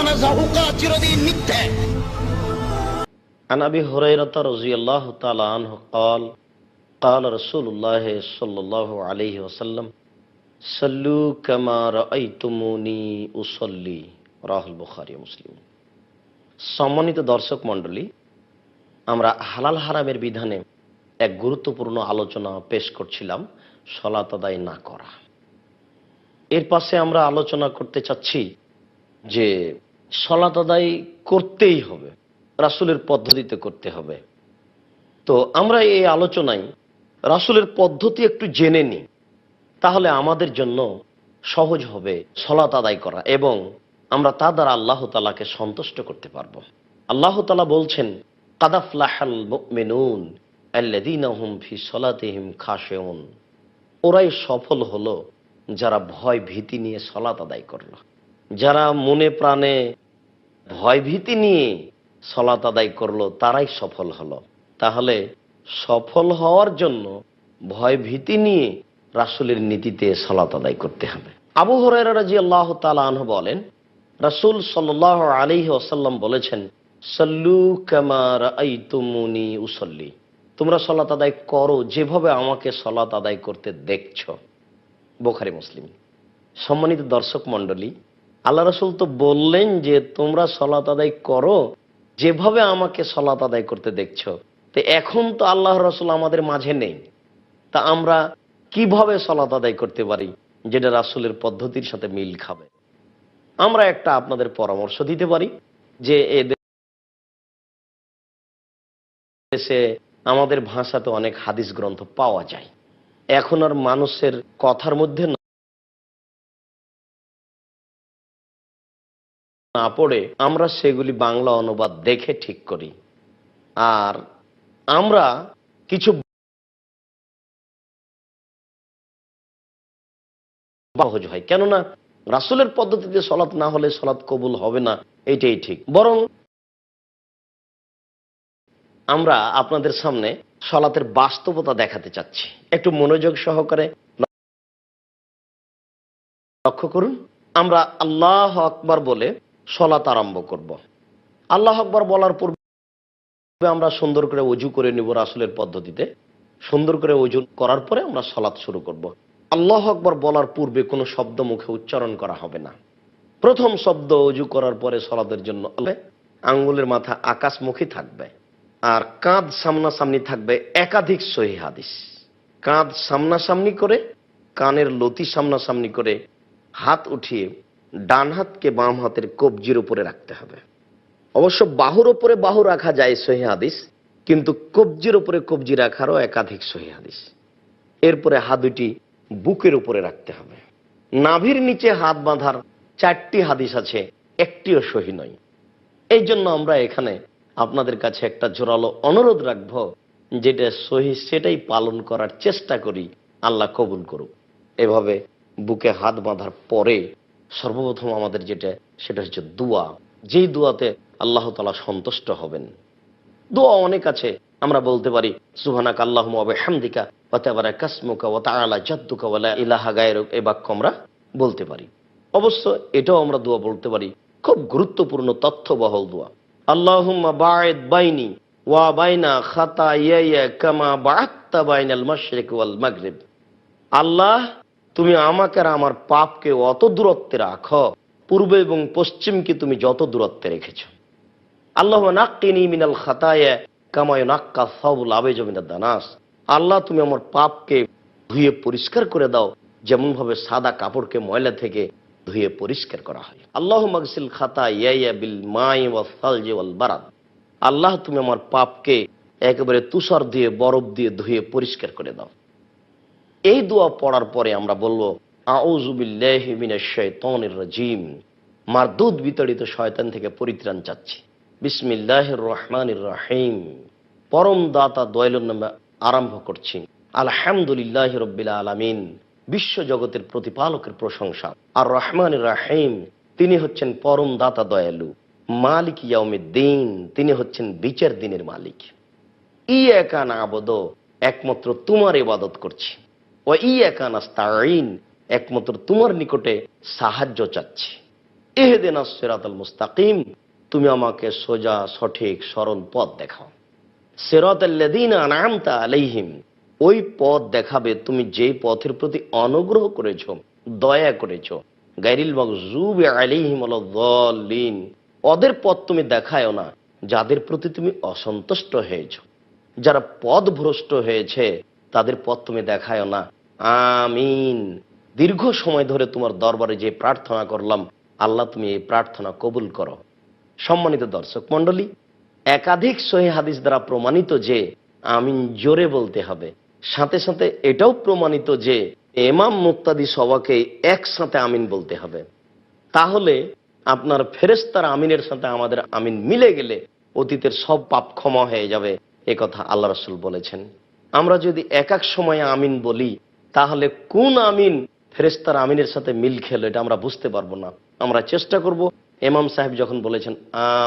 কানা জাহুকা চিরদিন মিথ্যে। عن أبي هريرة رضي الله تعالى عنه قال قال رسول الله صلى الله عليه وسلم صلوا كما رأيتموني أصلي রাহ বুখারী মুসলিম। সম্মানিত দর্শক মণ্ডলী, আমরা হালাল হারামের বিধানে এক গুরুত্বপূর্ণ আলোচনা পেশ করছিলাম, সালাত আদায় না করা। এর পাশে আমরা আলোচনা করতে চাচ্ছি যে সালাত আদায় করতেই হবে, রাসূলের পদ্ধতিতে করতে হবে। তো আমরা এই আলোচনায় রাসূলের পদ্ধতি একটু জেনে নিই, তাহলে আমাদের জন্য সহজ হবে সালাত আদায় করা এবং আমরা তা দ্বারা আল্লাহ তাআলাকে সন্তুষ্ট করতে পারবো। আল্লাহ তাআলা বলছেন, কাদ আফলাহাল মুমিনুন আল্লাযীনা হুম ফি সালাতিহিম খাশিউন। ওরাই সফল হলো যারা ভয় ভীতি নিয়ে সালাত আদায় করলো। যারা মনে প্রাণে ভয় ভীতি নিয়ে সালাত আদায় করলো তারাই সফল হলো। তাহলে সফল হওয়ার জন্য ভয় ভীতি নিয়ে রাসূলের নীতিতে সালাত আদায় করতে হবে। আবু হুরায়রা রাদিয়াল্লাহু তাআলা আনহু বলেন, রাসূল সাল্লাল্লাহু আলাইহি ওয়াসাল্লাম বলেছেন, সাল্লু কামা রাআইতুমুনি উসাল্লি। তোমরা সালাত আদায় করো যেভাবে আমাকে সালাত আদায় করতে দেখছো। বুখারী মুসলিম। সম্মানিত দর্শক মণ্ডলী, আল্লাহ রাসূল তো বললেন যে তোমরা সালাত আদায় করো যেভাবে আমাকে সালাত আদায় করতে দেখছো। তো এখন তো আল্লাহর রাসূল আমাদের মাঝে নেই, তা আমরা কিভাবে সালাত আদায় করতে পারি যেটা রাসূলের পদ্ধতির সাথে মিল খাবে? আমরা একটা আপনাদের পরামর্শ দিতে পারি যে এ দেশে আমাদের ভাষাতে অনেক হাদিস গ্রন্থ পাওয়া যায়। এখন আর মানুষের কথার মধ্যে না পড়ে আমরা সেগুলি বাংলা অনুবাদ দেখে ঠিক করি। আর আমরা কিছু সহজ হয়, কেননা রাসূলের পদ্ধতিতে সালাত না হলে সালাত কবুল হবে না, এটাই ঠিক। বরং আমরা আপনাদের সামনে সালাতের বাস্তবতা দেখাতে চাচ্ছি। একটু মনোযোগ সহকারে লক্ষ্য করুন। আমরা আল্লাহু আকবার বলে সালাত আরম্ভ করব। আল্লাহু আকবার বলার পূর্বে আমরা সুন্দর করে ওযু করে নিব রাসূলের পদ্ধতিতে। সুন্দর করে ওযু করার পরে আমরা সালাত শুরু করব। আল্লাহু আকবার বলার পূর্বে কোনো শব্দ মুখে উচ্চারণ করা হবে না। প্রথম শব্দ ওযু করার পরে সালাতের জন্য আঙ্গুলের মাথা আকাশমুখী থাকবে আর কাঁধ সামনাসামনি থাকবে। একাধিক সহিহ হাদিস, কাঁধ সামনাসামনি করে, কানের লতি সামনাসামনি করে, হাত উঠিয়ে ডান হাতকে বাম হাতের কবজির উপরে রাখতে হবে। অবশ্য বাহুর উপরে বাহু রাখা যায় সহিহ হাদিস, কিন্তু কবজির উপরে কবজি রাখারও একাধিক সহিহ হাদিস। এরপরে হাত দুটি বুকের উপরে রাখতে হবে। নাভির নিচে হাত বাঁধার 4টি হাদিস আছে, একটিও সহিহ নয়। এই জন্য আমরা এখানে আপনাদের কাছে একটা জোরালো অনুরোধ রাখব, যেটা সহিহ সেটাই পালন করার চেষ্টা করি, আল্লাহ কবুল করুক। এভাবে বুকে হাত বাঁধার পরে সর্বপ্রথম আমাদের সেটা হচ্ছে দোয়া, যেই দোয়াতে আল্লাহ তাআলা সন্তুষ্ট হবেন। দোয়া অনেক আছে, আমরা বলতে পারি সুবহানাকা আল্লাহুম্মা ওয়া বিহামদিকা ওয়া তাবারাকা ইসমুকা ওয়া তাআলা জাদ্দুকা ওয়া লা ইলাহা গায়রুক। এই বাক্য আমরা বলতে পারি। অবশ্য এটাও আমরা দোয়া বলতে পারি, খুব গুরুত্বপূর্ণ তথ্যবহুল দোয়া। আল্লাহুম্মা বা'id বাইনি ওয়া বাইনা খাতায়ায়া কামা বা'আদতা বাইনাল মাশরিক ওয়াল মাগরিব। আল্লাহ, তুমি আমাকে আর আমার পাপকে অত দূরত্বে রাখো পূর্ব এবং পশ্চিমকে তুমি যত দূরত্বে রেখেছো। আল্লাহুম্মা নাক্কিনি মিনাল খাতায়া কামা ইউনাক্কা সাওবুল আবিজ মিনাদ দানাস। আল্লাহ, তুমি আমার পাপকে ধুয়ে পরিষ্কার করে দাও যেমন ভাবে সাদা কাপড়কে ময়লা থেকে ধুয়ে পরিষ্কার করা হয়। আল্লাহুম্মা গসিল খাতায়া বিল মাই ওয়াস সালজি ওয়াল বারাদ। আল্লাহ, তুমি আমার পাপকে একেবারে তুষার দিয়ে বরফ দিয়ে ধুয়ে পরিষ্কার করে দাও। এই দোয়া পড়ার পরে আমরা বলবো আউযু বিল্লাহি মিনাশ শাইতানির রাজিম। মারদুদ বিতাড়িত শয়তান থেকে পরিত্রাণ চাচ্ছি। বিসমিল্লাহির রহমানির রহিম। পরম দাতা দয়ালুর নামে আরম্ভ করছি। আলহামদুলিল্লাহি রাব্বিল আলামিন। বিশ্ব জগতের প্রতিপালকের প্রশংসা। আর রহমানির রহিম, তিনি হচ্ছেন পরম দাতা দয়ালু। মালিক ইয়াউমিদ্দিন, তিনি হচ্ছেন বিচার দিনের মালিক। ইয়াকা না'বুদু, একমাত্র তোমার ইবাদত করছি। ওয়া ইয়াকা নাস্তাঈন, একমাত্র তোমার নিকটে সাহায্য চাচ্ছি। ইহদিনাস সিরাতাল মুস্তাকিম, তুমি আমাকে সোজা সঠিক সরল পথ দেখাও। সিরাতাল্লাযীনা আনআমতা আলাইহিম, ওই পথ দেখাবে তুমি যেই পথের প্রতি অনুগ্রহ করেছো, দয়া করেছো। গায়রিল মাগযুবি আলাইহিম ওয়ালাদ-দাল্লিন, ওদের পথ তুমি দেখায়ও না যাদের প্রতি তুমি অসন্তুষ্ট হয়েছো, যারা পথভ্রষ্ট হয়েছে তাদের পথ তুমি দেখায়ও না। আমিন। দীর্ঘ সময় ধরে তোমার দরবারে যে প্রার্থনা করলাম, আল্লাহ তুমি এই প্রার্থনা কবুল করো। সম্মানিত দর্শক মণ্ডলী, একাধিক সহিহ হাদিস দ্বারা প্রমাণিত যে আমিন জোরে বলতে হবে, সাথে সাথে এটাও প্রমাণিত যে ইমাম মুক্তাদি সবাকে একসাথে আমিন বলতে হবে। তাহলে আপনার ফেরেশতার আমিনের সাথে আমাদের আমিন মিলে গেলে অতীতের সব পাপ ক্ষমা হয়ে যাবে, এ কথা আল্লাহ রাসূল বলেছেন। আমরা যদি এক এক সময়ে আমিন বলি, তাহলে কোন আমিন ফেরেশতার আমিনের সাথে মিল খেলো এটা আমরা বুঝতে পারবো না। আমরা চেষ্টা করব ইমাম সাহেব যখন বলেছেন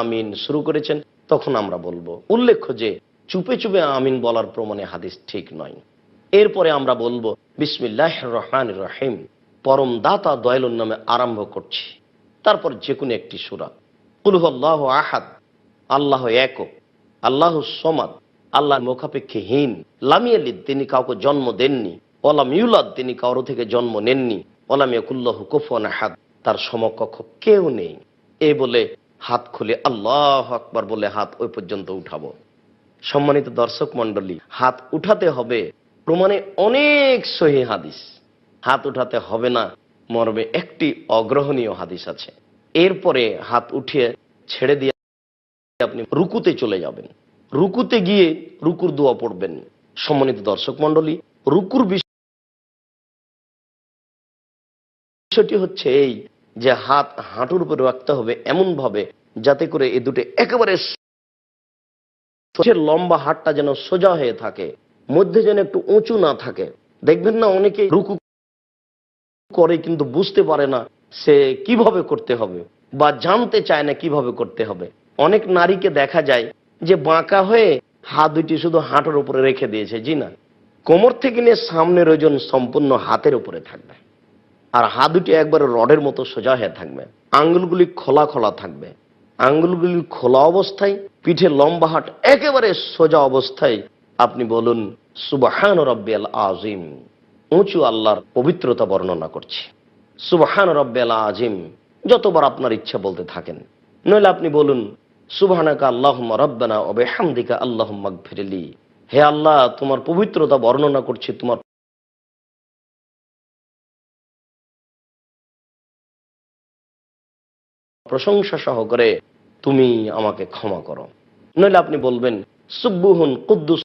আমিন শুরু করেছেন তখন আমরা বলবো। উল্লেখ্য যে চুপে চুপে আমিন বলার প্রমাণে হাদিস ঠিক নয়। এরপরে আমরা বলবো বিসমিল্লাহির রহমানির রহিম, পরম দাতা দয়ালুর নামে আরম্ভ করছি। তারপর যে কোনো একটি সূরা। কুল হুয়াল্লাহু আহাদ, আল্লাহ একক, আল্লাহু সমাদ, আল্লাহ মুখাপেক্ষীহীন, লাম ইয়ালিদ, তিনি কাউকে জন্ম দেননি, ওয়ালাম ইউলাদ, তিনি কারো থেকে জন্ম নেননি, ওয়ালাম ইয়াকুল্লাহু কুফুয়ান আহাদ, তার সমকক্ষ কেউ নেই। এই বলে হাত খুলে আল্লাহু আকবার বলে হাত ওই পর্যন্ত উঠাবো। সম্মানিত দর্শক মণ্ডলী, হাত উঠাতে হবে প্রমাণে অনেক সহিহ হাদিস, হাত উঠাতে হবে না মর্মে একটি অগ্রহণীয় হাদিস আছে। এরপরে হাত উঠিয়ে ছেড়ে দিয়ে আপনি রুকুতে চলে যাবেন। রুকুতে গিয়ে রুকুর দোয়া পড়বেন। সম্মানিত দর্শক মণ্ডলী, রুকুর বিষয়টি হচ্ছে এই যে হাত হাঁটুর উপরে রাখতে হবে এমন ভাবে যাতে করে এই দুটো একেবারে লম্বা, হাতটা যেন সোজা হয়ে থাকে, মধ্যে যেন একটু উঁচু না থাকে। দেখবেন না অনেকে রুকু করে কিন্তু বুঝতে পারে না সে কিভাবে করতে হবে বা জানতে চায় না কিভাবে করতে হবে। অনেক নারীকে দেখা যায় যে বাঁকা হয়ে হাত দুটি শুধু হাঁটুর উপরে রেখে দিয়েছে। জি না, কোমর থেকে নিয়ে সামনের ওজন সম্পূর্ণ হাতের উপরে থাকবে, আর হাত দুটি একবারে রডের মতো সোজা হয়ে থাকবে, আঙ্গুলগুলি খোলা খোলা থাকবে। আঙ্গুলগুলি খোলা অবস্থায় পিঠে লম্বা হাট একেবারে সোজা অবস্থায় আপনি বলুন সুবহান রাব্বিয়াল আযীম, উঁচু আল্লাহর পবিত্রতা বর্ণনা করছি। সুবহান রাব্বিয়াল আযীম যতবার আপনার ইচ্ছা বলতে থাকেন। নইলে আপনি বলুন সুবহানাকা আল্লাহুম্মা রাব্বানা ওয়া বিহামদিকা আল্লাহুম্মা গফিরলি, হে আল্লাহ তোমার পবিত্রতা বর্ণনা করছি, তোমার প্রশংসা সহকারে তুমি আমাকে ক্ষমা করো। নইলে আপনি বলবেন সুবহুন কুদ্দুস,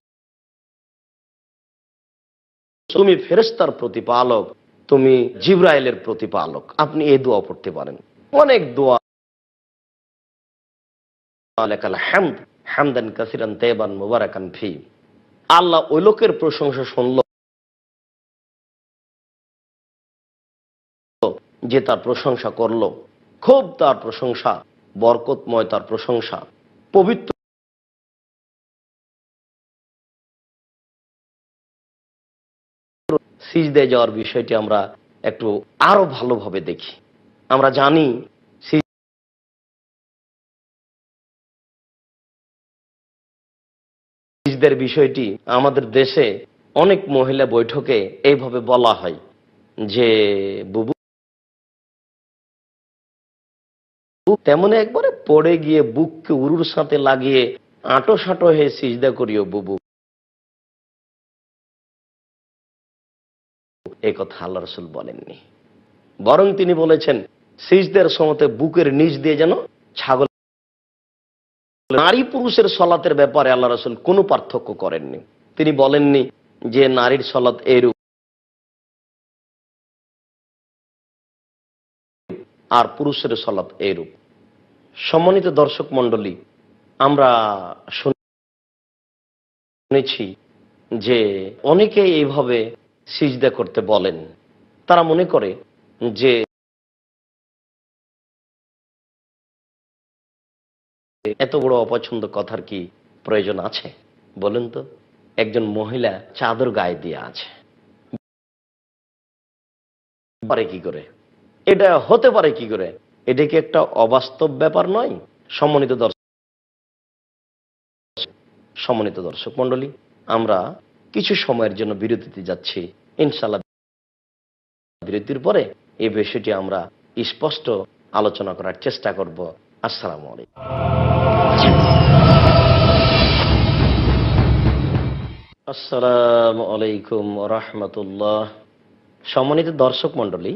তুমি ফেরেশতার প্রতিপালক, তুমি জিবরাইলের প্রতিপালক। আপনি এই দোয়া পড়তে পারেন। অনেক দোয়া, লাকাল হামদ হামদান কাসিরান তাইবান মুবারাকান ফি। আল্লাহ ওই লোকের প্রশংসা শুনলো যে তার প্রশংসা করলো, খুব তার প্রশংসা, বরকতময় তার প্রশংসা, পবিত্র। সিজদায় যাওয়ার বিষয়টি আমরা একটু আরো ভালোভাবে দেখি। আমরা জানি সিজদার বিষয়টি আমাদের দেশে অনেক মহিলা বৈঠকে এইভাবে বলা হয় যে বুবু তেমন একবারে পড়ে গিয়ে বুককে উরুর সাথে লাগিয়ে আঁটো সাঁটো হয়ে সিজদা করিও বুবু। এই কথা আল্লাহ রাসূল বলেননি, বরং তিনি বলেছেন সিজদার সময়তে বুকের নিচ দিয়ে যেন ছাগল। নারী পুরুষের সলাতের ব্যাপারে আল্লাহ রাসূল কোনো পার্থক্য করেননি। তিনি বলেননি যে নারীর সলাত এরূপ আর পুরুষের সলাত এরূপ। সম্মানিত দর্শক মণ্ডলী, আমরা শুনেছি যে অনেকে এইভাবে সিজদা করতে বলেন। তারা মনে করে যে এত বড় অপছন্দ কথার কি প্রয়োজন আছে বলেন তো? একজন মহিলা চাদর গায়ে দিয়ে আছে, পারে কি করে? এটা হতে পারে কি করে? এটা কি একটা অবাস্তব ব্যাপার নয়? সম্মানিত দর্শক মণ্ডলী, আমরা কিছু সময়ের জন্য বিরতিতে যাচ্ছি। ইনশাআল্লাহ বিরতির পরে এই বিষয়টি আমরা স্পষ্ট আলোচনা করার চেষ্টা করব। আসসালামু আলাইকুম। আসসালামু আলাইকুম রাহমাতুল্লাহ। সম্মানিত দর্শক মণ্ডলী,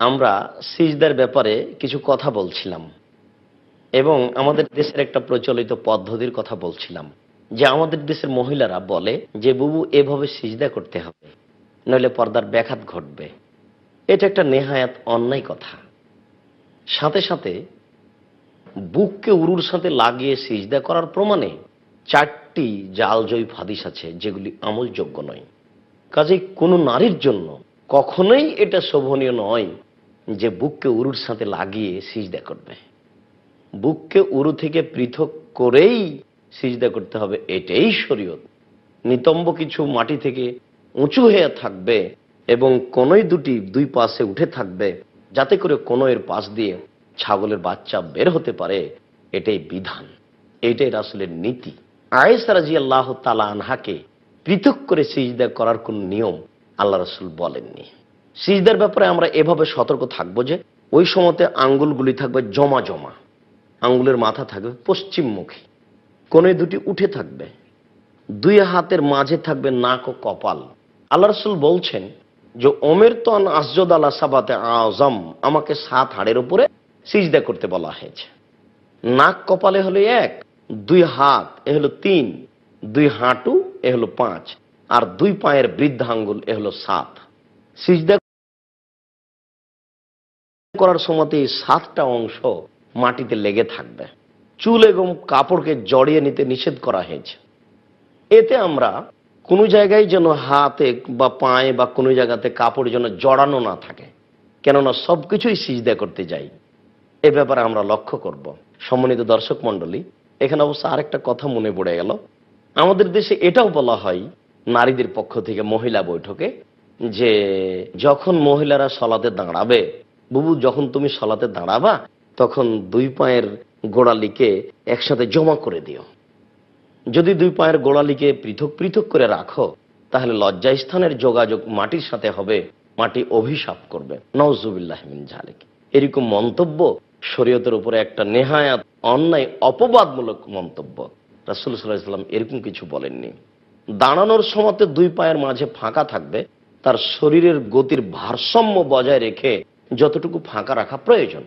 আমরা সিজদার ব্যাপারে কিছু কথা বলছিলাম এবং আমাদের দেশের একটা প্রচলিত পদ্ধতির কথা বলছিলাম যে আমাদের দেশের মহিলারা বলে যে বুবু এভাবে সিজদা করতে হবে, নইলে পর্দার ব্যাঘাত ঘটবে। এটা একটা নেহায়াত অন্যায় কথা। সাথে সাথে বুককে উরুর সাথে লাগিয়ে সিজদা করার প্রমাণে 4টি জালজয়ী হাদিস আছে যেগুলি আমলযোগ্য নয়। কাজেই কোনো নারীর জন্য কখনোই এটা শোভনীয় নয় যে বুককে উরুর সাথে লাগিয়ে সিজদা করবে। বুককে উরু থেকে পৃথক করেই সিজদা করতে হবে, এটাই শরীয়ত। নিতম্ব কিছু মাটি থেকে উঁচু হয়ে থাকবে এবং কোনই দুই পাশে উঠে থাকবে, যাতে করে কোনয়ের পাশ দিয়ে ছাগলের বাচ্চা বের হতে পারে। এটাই বিধান, এটাই রাসূলের নীতি। আয়েশা রাদিয়াল্লাহু তাআলা আনহাকে পৃথক করে সিজদা করার কোন নিয়ম আল্লাহ রাসূল বলেননি। সিজদার ব্যাপারে আমরা এভাবে সতর্ক থাকবো যে ওই সময়তে আঙ্গুলগুলি থাকবে জমা জমা, আঙ্গুলের মাথা থাকবে পশ্চিমমুখী, কোণে দুটি উঠে থাকবে, 2 হাতের মাঝে থাকবে নাক ও কপাল। আল্লাহ রাসূল বলছেন যে ওমেরতু আন আসজুদা আলা সাবাতে আযম, আমাকে 7 হাড়ের উপরে সিজদা করতে বলা হয়েছে। নাক কপালে হলো 1, 2 হাত এ হলো 3, 2 হাঁটু এ হলো 5, আর 2 পায়ের বৃদ্ধাঙ্গুল এ হলো 7। সিজদা করার সময়তে এই 7টা অংশ মাটিতে লেগে থাকবে। চুল এবং কাপড়কে জড়িয়ে নিতে নিষেধ করা হয়েছে। এতে আমরা কোনো জায়গায় যেন হাতে বা পায়ে বা কোনো জায়গাতে কাপড় যেন জড়ানো না থাকে, কেননা সবকিছুই সিজদা করতে যাই। এ ব্যাপারে আমরা লক্ষ্য করব। সম্মানিত দর্শক মণ্ডলী, এখানে অবশ্য আরেকটা কথা মনে পড়ে গেল। আমাদের দেশে এটাও বলা হয় নারীদের পক্ষ থেকে মহিলা বৈঠকে যে যখন মহিলারা সলাতে দাঁড়াবে, বুবু যখন তুমি সলাতে দাঁড়াবা তখন 2 পায়ের গোড়ালিকে একসাথে জমা করে দিও। যদি 2 পায়ের গোড়ালিকে পৃথক পৃথক করে রাখো তাহলে লজ্জাস্থানের যোগাযোগ মাটির সাথে হবে, মাটি অভিশাপ করবে। নাউজুবিল্লাহ মিন যালিক। এরকম মন্তব্য শরীয়তের উপরে একটা নেহায়াত অন্যায় অপবাদমূলক মন্তব্য। রাসূল সাল্লাল্লাহু আলাইহি ওয়াসাল্লাম এরকম কিছু বলেননি। দাঁড়ানোর সময়তে 2 পায়ের মাঝে ফাঁকা থাকবে, তার শরীরের গতির ভারসাম্য বজায় রেখে যতটুকু ফাঁকা রাখা প্রয়োজন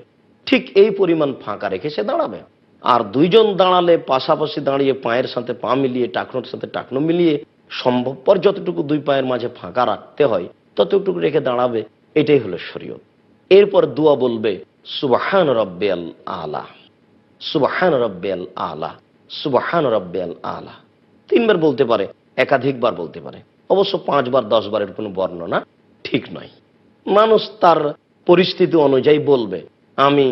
ঠিক এই পরিমাণ ফাঁকা রেখে সে দাঁড়াবে। আর 2 জন দাঁড়ালে পাশাপাশি দাঁড়িয়ে পায়ের সাথে পা মিলিয়ে টাকনোর সাথে টাকনো মিলিয়ে সম্ভবপর যতটুকু 2 পায়ের মাঝে ফাঁকা রাখতে হয় ততটুকু রেখে দাঁড়াবে। এটাই হলো শরীয়ত। এরপর দোয়া বলবে সুবহান রাব্বিয়াল আলা, সুবহান রাব্বিয়াল আলা, সুবহান রাব্বিয়াল আলা। 3 বার বলতে পারে, একাধিকবার বলতে পারে। অবশ্য 5 বার 10 বারের কোনো বর্ণনা ঠিক নয়। মানুষ তার পরিস্থিতি অনুযায়ী বলবে আমি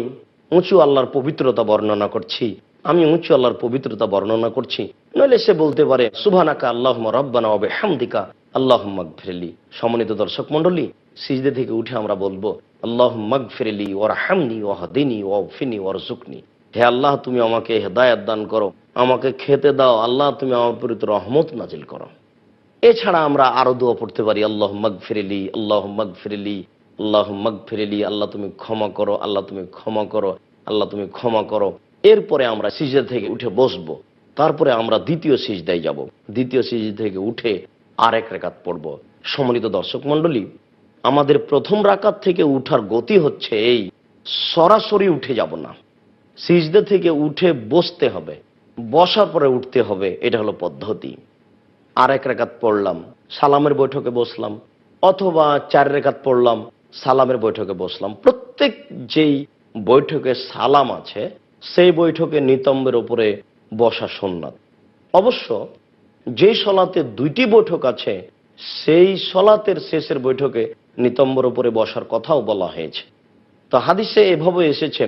উঁচু আল্লাহর পবিত্রতা বর্ণনা করছি, আমি উঁচু আল্লাহর পবিত্রতা বর্ণনা করছি। নইলে সে বলতে পারে সুবহানাকা আল্লাহুম্মা রাব্বানা ওয়া বিহামদিকা আল্লাহুম্মা গফিরলি। সম্মানিত দর্শক মণ্ডলী, সিজদা থেকে উঠে আমরা বলবো আল্লাহুম্মা গফিরলি ওয়ারহামনি ওয়াহদিনি ওয়াগফিরনি ওয়ারযুকনি। হে আল্লাহ, তুমি আমাকে হেদায়েত দান করো, আমাকে খেতে দাও। আল্লাহ, তুমি আমার উপর রহমত নাজিল করো। এছাড়া আমরা আরো দোয়া পড়তে পারি আল্লাহুম্মা গফিরলি, আল্লাহুম্মা গফিরলি, আল্লাহুম্মা গফিরলি। আল্লাহ তুমি ক্ষমা করো, আল্লাহ তুমি ক্ষমা করো, আল্লাহ তুমি ক্ষমা করো। এরপরে আমরা সিজদা থেকে উঠে বসবো। তারপরে আমরা দ্বিতীয় সিজদায় যাব। দ্বিতীয় সিজদা থেকে উঠে আরেক রাকাত পড়ব। সম্মানিত দর্শক মণ্ডলী, আমাদের প্রথম রাকাত থেকে উঠার গতি হচ্ছে এই, সরাসরি উঠে যাব না, সিজদা থেকে উঠে বসতে হবে, বসার পরে উঠতে হবে। এটা হলো পদ্ধতি। আরেক রাকাত পড়লাম, সালামের বৈঠকে বসলাম, অথবা 4 রাকাত পড়লাম, সালামের বৈঠকে বসলাম। প্রত্যেক যেই বৈঠকে সালাম আছে সেই বৈঠকে নিতম্বের উপরে বসা সুন্নাত। অবশ্য যেই সলাতে 2টি বৈঠক আছে সেই সলাতের শেষের বৈঠকে নিতম্বের উপরে বসার কথাও বলা হয়েছে। তো হাদিসে এভাবে এসেছে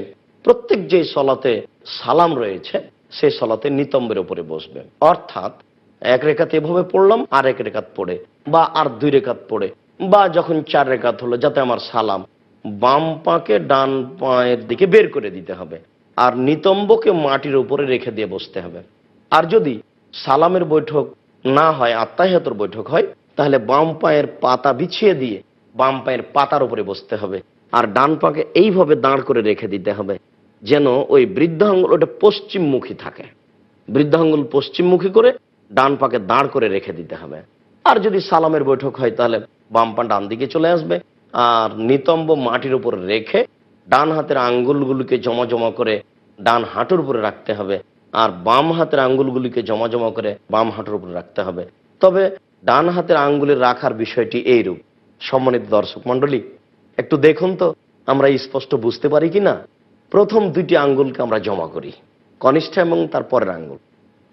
প্রত্যেক যে সলাতে সালাম রয়েছে সেই সলাতে নিতম্বের উপরে বসবে। অর্থাৎ 1 রাকাত এভাবে পড়লাম, আর 1 রাকাত পড়ে বা আর 2 রাকাত পড়ে বা যখন 4 রাকাত হলো যাতে আমার সালাম বাম পাকে ডান পায়ের দিকে বের করে দিতে হবে, আর নিতম্বকে মাটির উপরে রেখে দিয়ে বসতে হবে। আর যদি সালামের বৈঠক না হয়, আত্তাহিয়াতুর বৈঠক হয়, তাহলে বাম পায়ের পাতা বিছিয়ে দিয়ে বাম পায়ের পাতার উপরে বসতে হবে, আর ডান পাকে এইভাবে দাঁড় করে রেখে দিতে হবে, যেন ওই বৃদ্ধাঙ্গুল ওটা পশ্চিমমুখী থাকে। বৃদ্ধাঙ্গুল পশ্চিমমুখী করে ডান পাকে দাঁড় করে রেখে দিতে হবে। আর যদি সালামের বৈঠক হয়, তাহলে বাম পা ডান দিকে চলে আসবে, আর নিতম্ব মাটির উপর রেখে ডান হাতের আঙ্গুলগুলিকে জমা জমা করে ডান হাঁটুর উপরে রাখতে হবে, আর বাম হাতের আঙ্গুলগুলিকে জমা জমা করে বাম হাঁটুর উপরে রাখতে হবে। তবে ডান হাতের আঙ্গুলের রাখার বিষয়টি এইরূপ। সম্মানিত দর্শক মণ্ডলী, একটু দেখুন তো আমরা স্পষ্ট বুঝতে পারি কিনা। প্রথম দুইটি আঙ্গুলকে আমরা জমা করি, কনিষ্ঠ এবং তার পরের আঙ্গুল।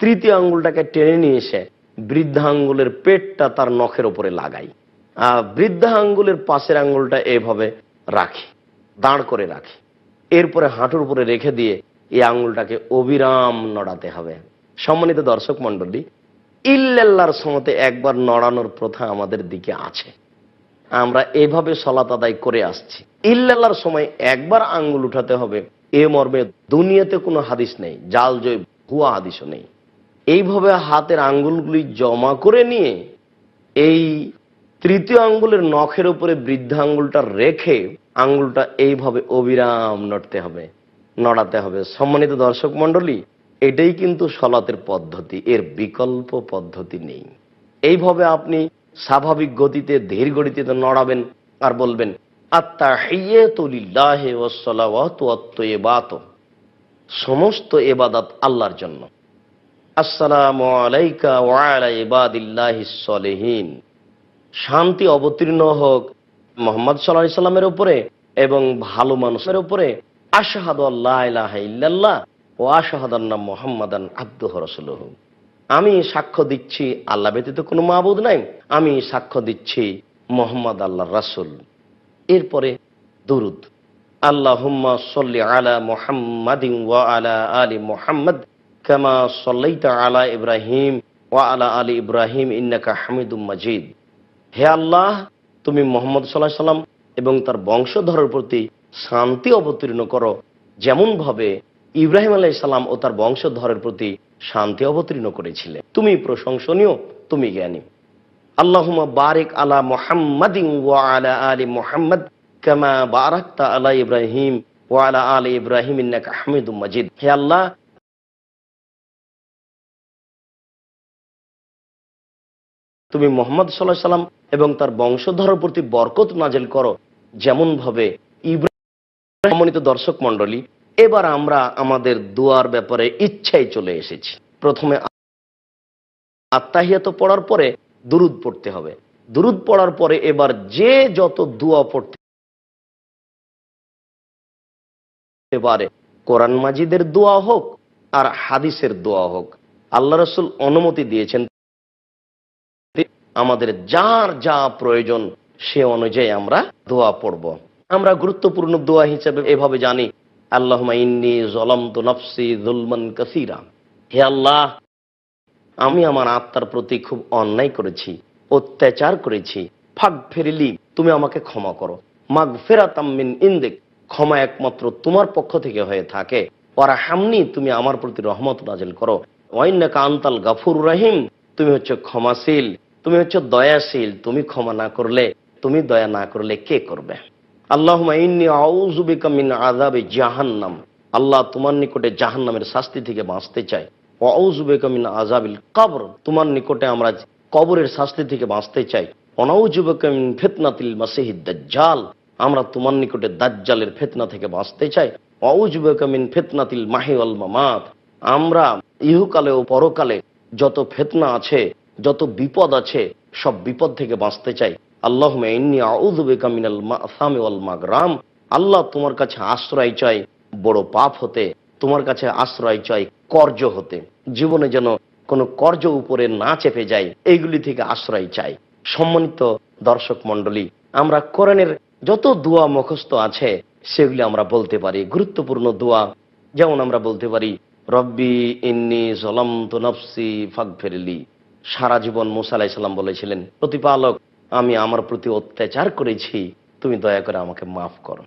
তৃতীয় আঙ্গুলটাকে টেনে নিয়ে এসে বৃদ্ধা আঙ্গুলের পেটটা তার নখের উপরে লাগাই, আর বৃদ্ধা আঙ্গুলের পাশের আঙ্গুলটা এভাবে রাখি, দাঁড় করে রাখি। এরপরে হাঁটুর উপরে রেখে দিয়ে এই আঙ্গুলটাকে অবিরাম নড়াতে হবে। সম্মানিত দর্শক মণ্ডলী, ইল্লাল্লাহর সমতে একবার নড়ানোর প্রথা আমাদের দিকে আছে, আমরা এইভাবে সালাত আদায় করে আসছি। ইল্লাল্লাহর সময় একবার আঙ্গুল উঠাতে হবে, এ মর্মে দুনিয়াতে কোনো হাদিস নেই, জাল জয় ভুয়া হাদিসও নেই। এইভাবে হাতের আঙ্গুলগুলি জমা করে নিয়ে এই তৃতীয় আঙ্গুলের নখের উপরে বৃদ্ধা আঙ্গুলটা রেখে আঙ্গুলটা এইভাবে অবিরাম নড়তে হবে, নড়াতে হবে। সম্মানিত দর্শক মণ্ডলী, এটাই কিন্তু সালাতের পদ্ধতি, এর বিকল্প পদ্ধতি নেই। এইভাবে আপনি স্বাভাবিক গতিতে ধীর গতিতে নড়াবেন আর বলবেন আত্তাহিয়াতু লিল্লাহি ওয়াস সালাওয়াতু ওয়াত তাইয়্যিবাতু, সমস্ত ইবাদত আল্লাহর জন্য। আসসালামু আলাইকা ওয়া আলা ইবাদিল্লাহিস সলিহিন, শান্তি অবতীর্ণ হোক মুহাম্মদ সাল্লাল্লাহু আলাইহি সাল্লামের উপরে এবং ভালো মানুষের উপরে। আশহাদু আল্লা ইলাহা ইল্লাল্লাহ ওয়া আশহাদু আন্না মুহাম্মাদান আবদুহু ওয়া রাসূলুহু, আমি সাক্ষ্য দিচ্ছি আল্লাহ ব্যতীত কোনো মাবুদ নাই, আমি সাক্ষ্য দিচ্ছি মুহাম্মদ আল্লাহর রাসূল। এরপরে দুরূদ, আল্লাহুম্মা সাল্লি আলা মুহাম্মাদিন ওয়া আলা আলি মুহাম্মাদ কামা সাল্লাইতা আলা ইব্রাহিম ওয়া আলা আলি ইব্রাহিম ইন্নাকা হামিদুম মাজিদ। হে আল্লাহ, তুমি মুহাম্মদ সাল্লাল্লাহু আলাইহি সাল্লাম এবং তার বংশধরের প্রতি শান্তি অবতীর্ণ করো, যেমন ভাবে ইব্রাহিম আলাইহিস সালাম ও তার বংশধরের প্রতি শান্তি অবতীর্ণ করেছিলেন। তুমি প্রশংসনীয়, তুমি জ্ঞানী। আল্লাহুম্মা বারিক আলা মুহাম্মাদিন ওয়া আলা আলি মুহাম্মাদ কামা বারাকতা আলা ইব্রাহিম ওয়া আলা আলি ইব্রাহিম ইন্নাকা হামিদুম মাজিদ। হে আল্লাহ, তুমি মুহাম্মদ সাল্লাল্লাহু আলাইহি সাল্লাম এবং তার বংশধরের প্রতি বরকত নাজিল করো, যেমন ভাবে ইব্রাহিম। সম্মানিত দর্শক মণ্ডলী, এবার আমরা আমাদের দোয়ার ব্যাপারে ইচ্ছায় চলে এসেছি। প্রথমে আত্তাহিয়াত পড়ার পরে দুরূদ পড়তে হবে। দুরূদ পড়ার পরে এবার যে যত দোয়া পড়তে পারে, কোরআন মাজিদের দোয়া হোক আর হাদিসের দোয়া হোক, আল্লাহ রাসূল অনুমতি দিয়েছেন, আমাদের যার যা প্রয়োজন সে অনুযায়ী আমরা দোয়া পড়ব। আমরা গুরুত্বপূর্ণ দোয়া হিসেবে এভাবে জানি, আল্লাহুম্মা ইন্নী যালামতু নাফসি যুলমান কাসীরা, হে আল্লাহ, আমি আমার আত্মার প্রতি খুব অন্যায় করেছি, অত্যাচার করেছি। ফাগফিরলি, তুমি আমাকে ক্ষমা করো। মাগফিরাতাম মিন ইনদিক, ক্ষমা একমাত্র তোমার পক্ষ থেকে হয়ে থাকে। ওয়ারহামনি, তুমি আমার প্রতি রহমত নাজিল করো। ওয়া ইন্নাকা আনতাল গাফুরুর রহিম, তুমি হচ্ছে ক্ষমাশীল, তুমি হচ্ছে দয়াশীল। তুমি ক্ষমা না করলে, তুমি দয়া না করলে কে করবে? আল্লাহুম্মা ইন্নী আউযু বিকা মিন আযাবি জাহান্নাম, আল্লাহ, তোমার নিকটে জাহান্নামের শাস্তি থেকে বাঁচতে চাই। ওয়া আউযু বিকা মিন আযাবিল কবর, তোমার নিকটে আমরা কবরের শাস্তি থেকে বাঁচতে চাই। ওয়া নাউযু বিকা মিন ফিতনাতিল মাসিহিদ দাজ্জাল, আমরা তোমার নিকটে দাজ্জালের ফিতনা থেকে বাঁচতে চাই। ওয়া আউযু বিকা মিন ফিতনাতিল মাহি ওয়াল মামাত, আমরা ইহকালে ও পরকালে যত ফিতনা আছে, যত বিপদ আছে, সব বিপদ থেকে বাঁচতে চাই। আল্লাহুম্মা ইন্নী আউযু বিকা মিনাল মাসামি ওয়াল মাগরাম, আল্লাহ, তোমার কাছে আশ্রয় চাই বড় পাপ হতে, তোমার কাছে আশ্রয় চাই কর্জ হতে, জীবনে যেন কোনো কর্জ উপরে না চেপে যায়, এইগুলি থেকে আশ্রয় চাই। সম্মানিত দর্শক মণ্ডলী, আমরা কোরআনের যত দোয়া মুখস্থ আছে সেগুলি আমরা বলতে পারি। গুরুত্বপূর্ণ দোয়া যেমন আমরা বলতে পারি, রব্বি ইন্নী যালামতু নাফসি ফাগফিরলি। সারা জীবন মুসা আলাইহিস সালাম বলেছিলেন, প্রতিপালক, আমি আমার প্রতি অত্যাচার করেছি, তুমি দয়া করে আমাকে মাফ করো।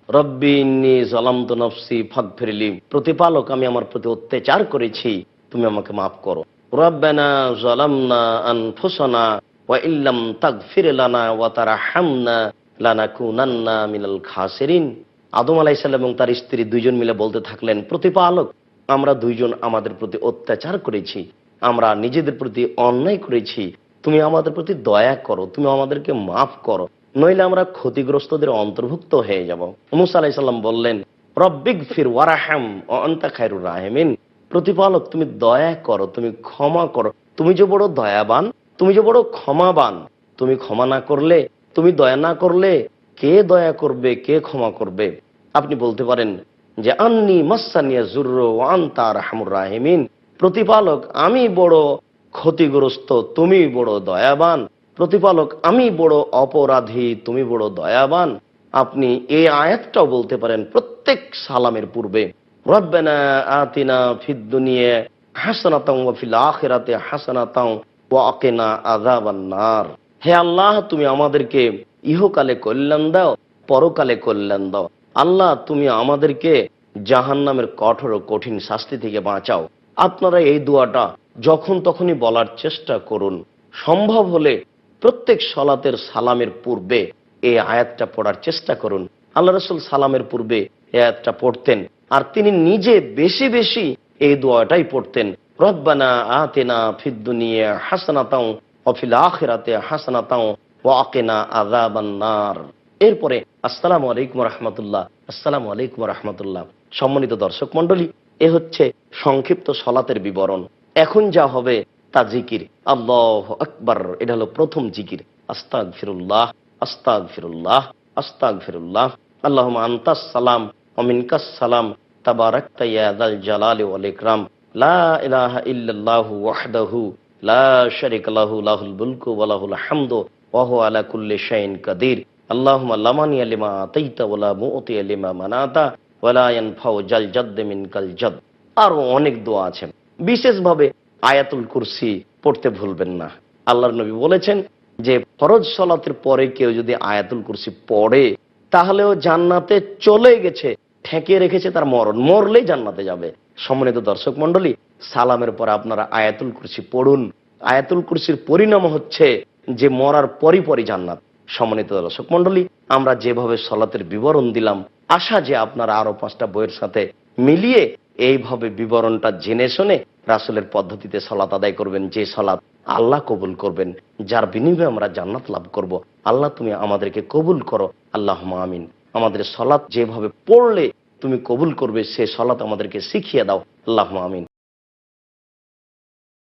রব্বি ইন্নী যালামতু নাফসি ফাগফিরলি, প্রতিপালক আমি আমার প্রতি অত্যাচার করেছি, তুমি আমাকে মাফ করো। রব্বানা যালামনা আনফুসানা ওয়া ইল্লাম তাগফির লানা ওয়া তারহামনা লানাকুনান্না মিনাল খাসিরিন। আদম আলাইহিস সালাম এবং তার স্ত্রী দুইজন মিলে বলতে থাকলেন, প্রতিপালক আমরা দুইজন আমাদের প্রতি অত্যাচার করেছি, আমরা নিজেদের প্রতি অন্যায় করেছি, তুমি আমাদের প্রতি দয়া করো, তুমি আমাদেরকে মাফ করো, নইলে আমরা ক্ষতিগ্রস্তদের অন্তর্ভুক্ত হয়ে যাব। মুসা আলাইহিস সালাম বললেন, রব্বিগফির ওয়ারহাম ওয়া আনতা খায়রুর রাহিমিন, প্রতিপালক তুমি দয়া করো, তুমি ক্ষমা করো, তুমি যে বড় দয়াবান, তুমি যে বড় ক্ষমাবান, তুমি ক্ষমা না করলে, তুমি দয়া না করলে কে দয়া করবে, কে ক্ষমা করবে? আপনি বলতে পারেন যে আন্নি মাসানিয়া জুররু ওয়া আনতা আরহামুর রাহিমিন, প্রতিপালক আমি বড় ক্ষতিগ্রস্ত, তুমি বড় দয়াবান, প্রতিপালক আমি বড় অপরাধী, তুমি বড় দয়াবান। আপনি এই আয়াতটাও বলতে পারেন প্রত্যেক সালামের পূর্বে, রব্বানা আতিনা ফিদ দুনিয়া হাসানাতাও ওয়া ফিল আখিরাতি হাসানাতাও ওয়া কিনা আযাবান নার। হে আল্লাহ তুমি আমাদেরকে ইহকালে কল্যাণ দাও, পরকালে কল্যাণ দাও। আল্লাহ তুমি আমাদেরকে জাহান্নামের কঠোর ও কঠিন শাস্তি থেকে বাঁচাও। আপনারা এই দোয়াটা যখন তখনই বলার চেষ্টা করুন। সম্ভব হলে প্রত্যেক সলাতের সালামের পূর্বে এই আয়াতটা পড়ার চেষ্টা করুন। আল্লাহ রাসূল সালামের পূর্বে এই আয়াতটা পড়তেন, আর তিনি নিজে বেশি বেশি এই দোয়াটাই পড়তেন, রব্বানা আতিনা ফিদ দুনিয়া হাসানাতাও ওয়া ফিল আখিরাতি হাসানাতাও ওয়া কিনা আযাবান নার। এরপরে আসসালামু আলাইকুম ওয়া রাহমাতুল্লাহ, আসসালামু আলাইকুম ওয়া রাহমাতুল্লাহ। সম্মানিত দর্শক মণ্ডলী, এ হচ্ছে সংক্ষিপ্ত সলাতের বিবরণ। এখন যা হবে তা জিকির, আল্লাহু আকবার, এটা হলো প্রথম জিকির। আস্তাগফিরুল্লাহ আস্তাগফিরুল্লাহ আস্তাগফিরুল্লাহ, আল্লাহুম্মা আনতাস সালাম ওয়া মিনকাস সালাম তাবারাকতা ইয়া যাল জালালি ওয়াল ইকরাম, লা ইলাহা ইল্লাল্লাহু ওয়াহদাহু লা শারীকা লাহু, লাহুল মুলকু ওয়া লাহুল হামদু ওয়া হুয়া আলা কুল্লি শাইইন কাদির। আল্লাহুম্মা লা মানিয়া লিমা আতাইতা ওয়া লা মুতিয়া লিমা মানাতা ওয়া লা ইয়ানফাউ জাল জাদ্দি মিনকাল জাদ। আরো অনেক দোয়া আছে। বিশেষভাবে আয়াতুল কুরসি পড়তে ভুলবেন না। আল্লাহর নবী বলেছেন যে ফরজ সালাতের পরে কেউ যদি আয়াতুল কুরসি পড়ে তাহলেও জান্নাতে চলে গেছে, ঠেকিয়ে রেখেছে তার মরণ, মরলেই জান্নাতে যাবে। সম্মানিত দর্শক মণ্ডলী, সালামের পরে আপনারা আয়াতুল কুরসি পড়ুন। আয়াতুল কুরসির পরিণাম হচ্ছে যে মরার পরই পরই জান্নাত। সম্মানিত দর্শক মণ্ডলী, আমরা যেভাবে সালাতের বিবরণ দিলাম, আশা যে আপনারা আরো 5টা বইয়ের সাথে মিলিয়ে এইভাবে বিবরণটা জেনে শুনে রাসূলের পদ্ধতিতে সালাত আদায় করবেন, যে সালাত আল্লাহ কবুল করবেন, যার বিনিময়ে আমরা জান্নাত লাভ করব। আল্লাহ তুমি আমাদেরকে কবুল করো, আল্লাহুম্মা আমিন। আমাদের সালাত যেভাবে পড়লে তুমি কবুল করবে সে সালাত আমাদেরকে শিখিয়ে দাও, আল্লাহুম্মা আমিন।